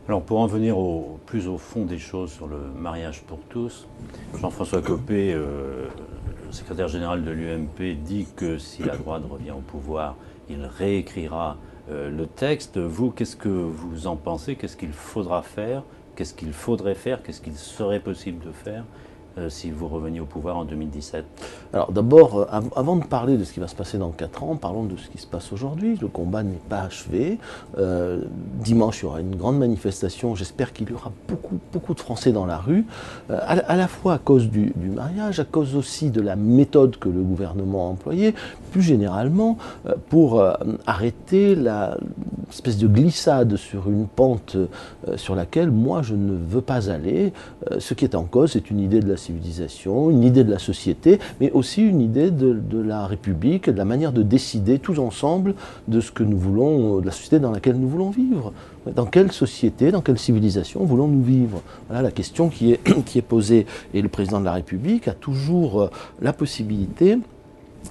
Alors pour en venir plus au fond des choses sur le mariage pour tous, Jean-François Copé, secrétaire général de l'UMP, dit que si la droite revient au pouvoir, il réécrira le texte. Vous, qu'est-ce que vous en pensez? Qu'est-ce qu'il faudra faire? Qu'est-ce qu'il faudrait faire? Qu'est-ce qu'il serait possible de faire si vous reveniez au pouvoir en 2017? Alors d'abord, avant de parler de ce qui va se passer dans 4 ans, parlons de ce qui se passe aujourd'hui. Le combat n'est pas achevé. Dimanche, il y aura une grande manifestation. J'espère qu'il y aura beaucoup de Français dans la rue, à la fois à cause du mariage, à cause aussi de la méthode que le gouvernement a employée, plus généralement pour arrêter l'espèce de glissade sur une pente sur laquelle moi je ne veux pas aller. Ce qui est en cause, c'est une idée de la civilisation, une idée de la société, mais aussi une idée de la République, de la manière de décider tous ensemble de ce que nous voulons, de la société dans laquelle nous voulons vivre. Dans quelle société, dans quelle civilisation voulons-nous vivre? Voilà la question qui est posée. Et le président de la République a toujours la possibilité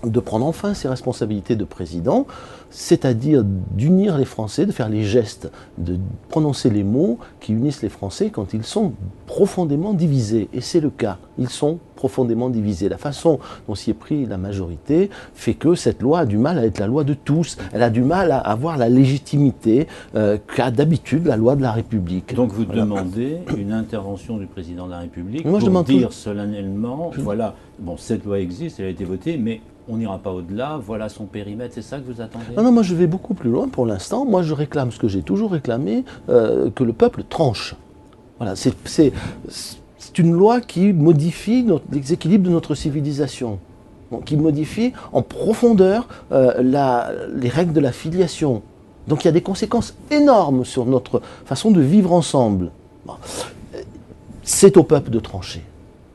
de prendre enfin ses responsabilités de président, c'est-à-dire d'unir les Français, de faire les gestes, de prononcer les mots qui unissent les Français quand ils sont profondément divisés. Et c'est le cas, ils sont profondément divisés. La façon dont s'y est pris la majorité fait que cette loi a du mal à être la loi de tous, elle a du mal à avoir la légitimité qu'a d'habitude la loi de la République. Donc vous demandez une intervention du président de la République pour dire solennellement, voilà, bon, cette loi existe, elle a été votée, mais on n'ira pas au-delà, voilà son périmètre, c'est ça que vous attendez? Non, moi je vais beaucoup plus loin pour l'instant. Moi je réclame ce que j'ai toujours réclamé, que le peuple tranche. Voilà, c'est une loi qui modifie les équilibres de notre civilisation, qui modifie en profondeur les règles de la filiation. Donc il y a des conséquences énormes sur notre façon de vivre ensemble. Bon. C'est au peuple de trancher.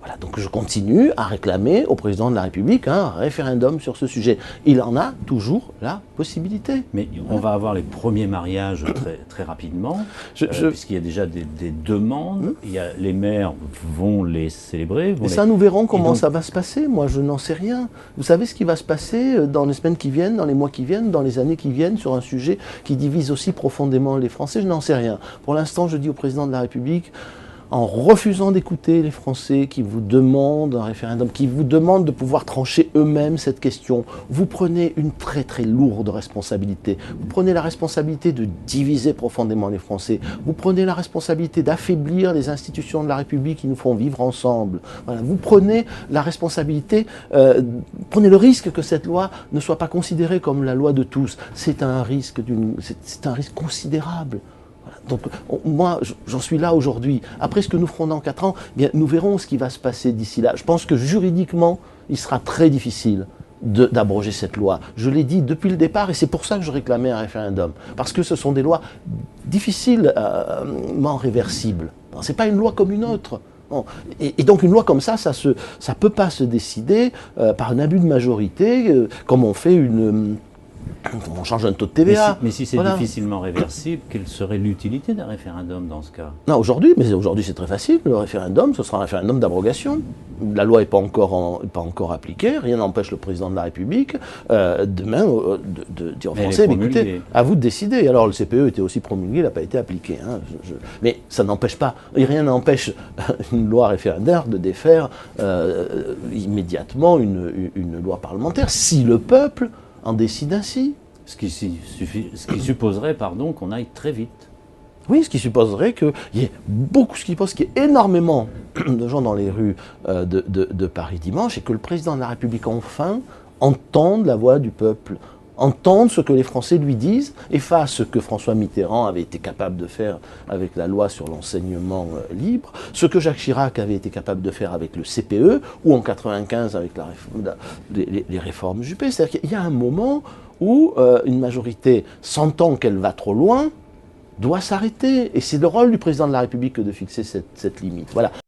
Voilà, donc je continue à réclamer au président de la République un référendum sur ce sujet. Il en a toujours la possibilité. Mais on va avoir les premiers mariages très rapidement, puisqu'il y a déjà des demandes. Les maires vont les célébrer. Et ça, nous verrons comment ça va se passer. Moi, je n'en sais rien. Vous savez ce qui va se passer dans les semaines qui viennent, dans les mois qui viennent, dans les années qui viennent, sur un sujet qui divise aussi profondément les Français? Je n'en sais rien. Pour l'instant, je dis au président de la République, en refusant d'écouter les Français qui vous demandent un référendum, qui vous demandent de pouvoir trancher eux-mêmes cette question, vous prenez une très lourde responsabilité. Vous prenez la responsabilité de diviser profondément les Français. Vous prenez la responsabilité d'affaiblir les institutions de la République qui nous font vivre ensemble. Voilà. Vous prenez la responsabilité, prenez le risque que cette loi ne soit pas considérée comme la loi de tous. C'est un risque considérable. Donc moi, j'en suis là aujourd'hui. Après ce que nous ferons dans 4 ans, bien, nous verrons ce qui va se passer d'ici là. Je pense que juridiquement, il sera très difficile d'abroger cette loi. Je l'ai dit depuis le départ et c'est pour ça que je réclamais un référendum. Parce que ce sont des lois difficilement réversibles. Ce n'est pas une loi comme une autre. Bon. Et donc une loi comme ça ne peut pas se décider par un abus de majorité, comme on fait on change un taux de TVA. Mais si c'est difficilement réversible, quelle serait l'utilité d'un référendum dans ce cas? Non, aujourd'hui c'est très facile. Le référendum, ce sera un référendum d'abrogation. La loi n'est pas encore appliquée. Rien n'empêche le président de la République demain de dire aux Français, mais écoutez, à vous de décider. Alors le CPE était aussi promulgué, il n'a pas été appliqué. Hein. Mais ça n'empêche pas, rien n'empêche une loi référendaire de défaire immédiatement une loi parlementaire si le peuple en décide ainsi. Ce qui supposerait, qu'on aille très vite. Oui, ce qui supposerait qu'il y ait qu'il y ait énormément de gens dans les rues de Paris dimanche et que le président de la République enfin entende la voix du peuple, entende ce que les Français lui disent et fasse ce que François Mitterrand avait été capable de faire avec la loi sur l'enseignement libre, ce que Jacques Chirac avait été capable de faire avec le CPE ou en 1995 avec les réformes Juppé. C'est-à-dire qu'il y a un moment où une majorité, sentant qu'elle va trop loin, doit s'arrêter. Et c'est le rôle du président de la République que de fixer cette limite. Voilà.